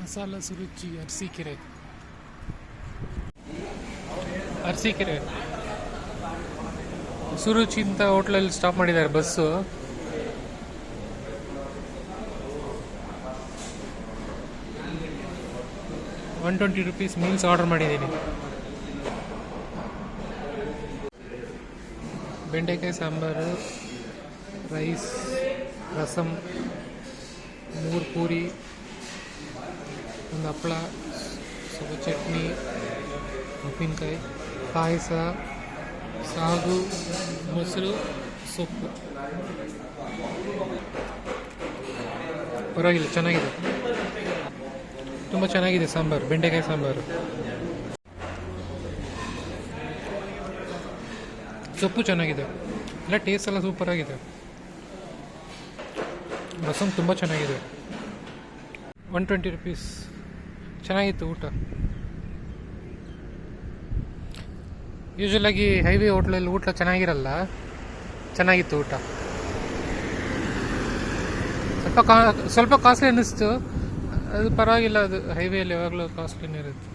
ಮಸಾಲ ಸುರುಚಿ ಅರಸೀಕೆರೆ ಸುರುಚಿ ಅಂತ ಹೋಟ್ಲಲ್ಲಿ ಸ್ಟಾಪ್ ಮಾಡಿದ್ದಾರೆ ಬಸ್ಸು. ₹120 ಮೀಲ್ಸ್ ಆರ್ಡರ್ ಮಾಡಿದ್ದೀನಿ. ಬೆಂಡೆಕಾಯಿ ಸಾಂಬಾರು, ರೈಸ್, ರಸಂ, 3 ಪೂರಿ, ಒಂದು ಹಪ್ಪಳ, ಸ್ವಲ್ಪ ಚಟ್ನಿ, ಉಪ್ಪಿನಕಾಯಿ, ಪಾಯಸ, ಸಾಗು, ಮೊಸರು, ಸೊಪ್ಪು. ಪರವಾಗಿಲ್ಲ, ಚೆನ್ನಾಗಿದೆ, ತುಂಬ ಚೆನ್ನಾಗಿದೆ ಸಾಂಬಾರು, ಬೆಂಡೆಕಾಯಿ ಸಾಂಬಾರು. ಸೊಪ್ಪು ಚೆನ್ನಾಗಿದೆ, ಎಲ್ಲ ಟೇಸ್ಟ್ ಎಲ್ಲ ಸೂಪರ್ ಆಗಿದೆ. ರಸಮ್ ತುಂಬ ಚೆನ್ನಾಗಿದೆ. ₹120 ಚೆನ್ನಾಗಿತ್ತು ಊಟ. ಯೂಶ್ವಲಾಗಿ ಹೈವೇ ಹೋಟ್ಲಲ್ಲಿ ಊಟ ಚೆನ್ನಾಗಿರಲ್ಲ, ಚೆನ್ನಾಗಿತ್ತು ಊಟ. ಸ್ವಲ್ಪ ಕಾಸ್ಟ್ಲಿ ಅನ್ನಿಸ್ತು, ಅದು ಪರವಾಗಿಲ್ಲ, ಅದು ಹೈವೇಯಲ್ಲಿ ಯಾವಾಗಲೂ ಕಾಸ್ಟ್ಲಿನೇ ಇರುತ್ತೆ.